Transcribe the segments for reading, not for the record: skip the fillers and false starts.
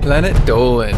Planet Dolan.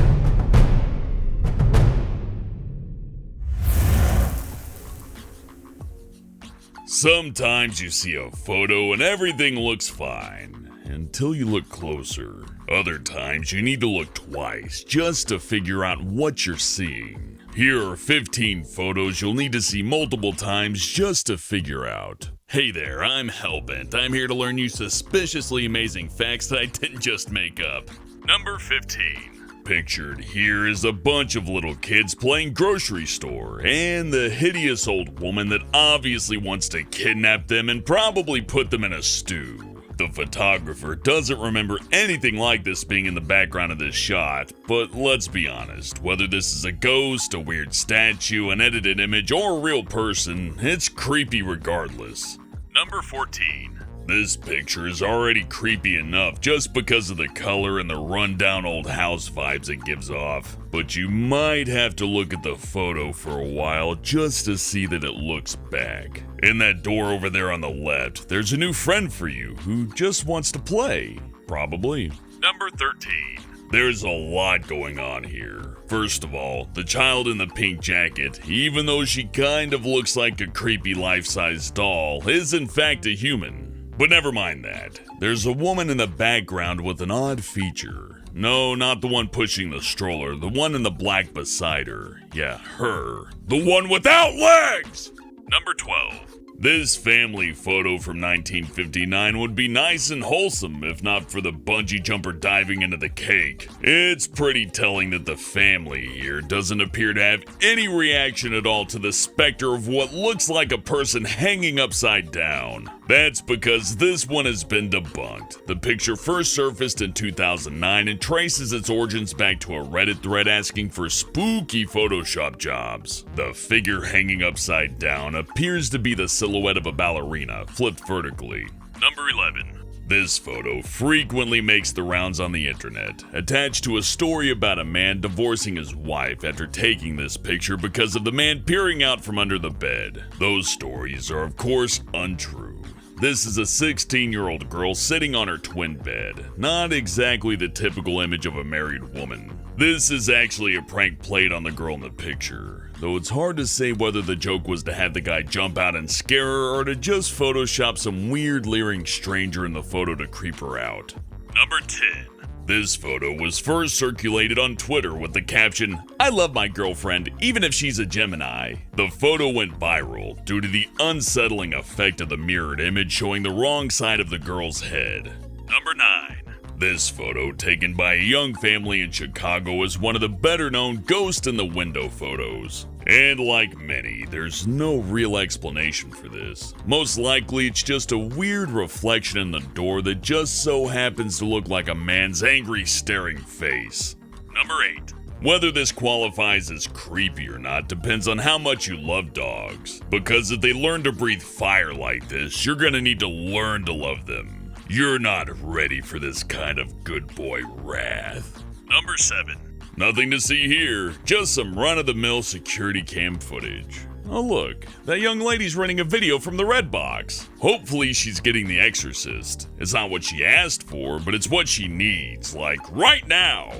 Sometimes you see a photo and everything looks fine, until you look closer. Other times you need to look twice just to figure out what you're seeing. Here are 15 photos you'll need to see multiple times just to figure out. Hey there, I'm Hellbent. I'm here to learn you suspiciously amazing facts that I didn't just make up. Number 15. Pictured here is a bunch of little kids playing grocery store, and the hideous old woman that obviously wants to kidnap them and probably put them in a stew. The photographer doesn't remember anything like this being in the background of this shot, but let's be honest, whether this is a ghost, a weird statue, an edited image, or a real person, it's creepy regardless. Number 14. This picture is already creepy enough just because of the color and the rundown old house vibes it gives off. But you might have to look at the photo for a while just to see that it looks back. In that door over there on the left, there's a new friend for you who just wants to play. Probably. Number 13. There's a lot going on here. First of all, the child in the pink jacket, even though she kind of looks like a creepy life-size doll, is in fact a human. But never mind that. There's a woman in the background with an odd feature. No, not the one pushing the stroller, the one in the black beside her. Yeah, her. The one without legs! Number 12. This family photo from 1959 would be nice and wholesome if not for the bungee jumper diving into the cake. It's pretty telling that the family here doesn't appear to have any reaction at all to the specter of what looks like a person hanging upside down. That's because this one has been debunked. The picture first surfaced in 2009 and traces its origins back to a Reddit thread asking for spooky Photoshop jobs. The figure hanging upside down appears to be the silhouette of a ballerina, flipped vertically. Number 11. This photo frequently makes the rounds on the internet, attached to a story about a man divorcing his wife after taking this picture because of the man peering out from under the bed. Those stories are of course untrue. This is a 16-year-old girl sitting on her twin bed, not exactly the typical image of a married woman. This is actually a prank played on the girl in the picture, though it's hard to say whether the joke was to have the guy jump out and scare her or to just Photoshop some weird leering stranger in the photo to creep her out. Number 10. This photo was first circulated on Twitter with the caption, "I love my girlfriend, even if she's a Gemini." The photo went viral due to the unsettling effect of the mirrored image showing the wrong side of the girl's head. Number 9. This photo, taken by a young family in Chicago, is one of the better-known ghost in the window photos. And like many, there's no real explanation for this. Most likely, it's just a weird reflection in the door that just so happens to look like a man's angry, staring face. Number 8. Whether this qualifies as creepy or not depends on how much you love dogs. Because if they learn to breathe fire like this, you're gonna need to learn to love them. You're not ready for this kind of good boy wrath. Number 7. Nothing to see here, just some run-of-the-mill security cam footage. Oh look, that young lady's running a video from the Redbox. Hopefully she's getting The Exorcist. It's not what she asked for, but it's what she needs, like right now.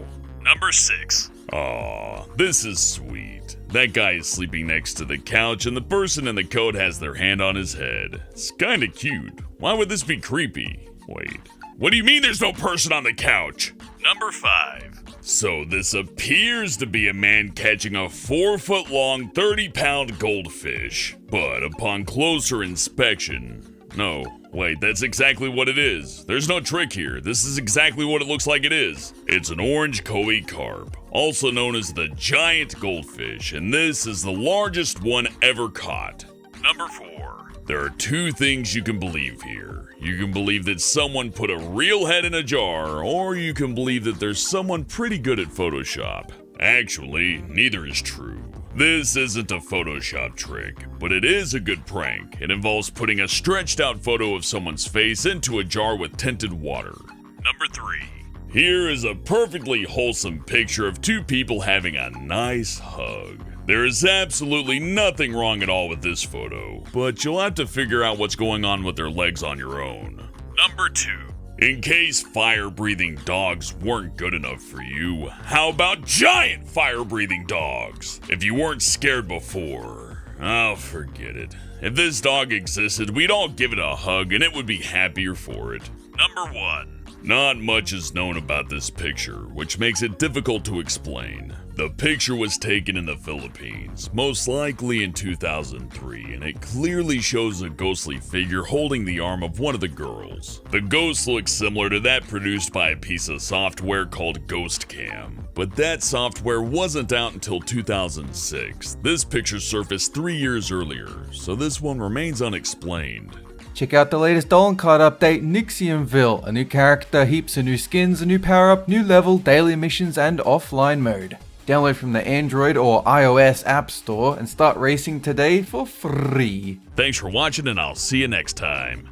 Number 6. Aw, this is sweet. That guy is sleeping next to the couch and the person in the coat has their hand on his head. It's kinda cute. Why would this be creepy? Wait, what do you mean there's no person on the couch? Number 5. So this appears to be a man catching a 4-foot-long, 30-pound goldfish. But upon closer inspection... No, wait, that's exactly what it is. There's no trick here. This is exactly what it looks like it is. It's an orange koi carp, also known as the giant goldfish, and this is the largest one ever caught. Number 4. There are 2 things you can believe here. You can believe that someone put a real head in a jar, or you can believe that there's someone pretty good at Photoshop. Actually, neither is true. This isn't a Photoshop trick, but it is a good prank. It involves putting a stretched out photo of someone's face into a jar with tinted water. Number 3. Here is a perfectly wholesome picture of 2 people having a nice hug. There is absolutely nothing wrong at all with this photo, but you'll have to figure out what's going on with their legs on your own. Number 2. In case fire-breathing dogs weren't good enough for you, how about giant fire-breathing dogs? If you weren't scared before, oh, forget it. If this dog existed, we'd all give it a hug and it would be happier for it. Number 1. Not much is known about this picture, which makes it difficult to explain. The picture was taken in the Philippines, most likely in 2003, and it clearly shows a ghostly figure holding the arm of one of the girls. The ghost looks similar to that produced by a piece of software called Ghost Cam, but that software wasn't out until 2006. This picture surfaced 3 years earlier, so this one remains unexplained. Check out the latest DOLAN KART update, Nixiumville. A new character, heaps of new skins, a new power up, new level, daily missions, and offline mode. Download from the Android or iOS App Store and start racing today for free. Thanks for watching, and I'll see you next time.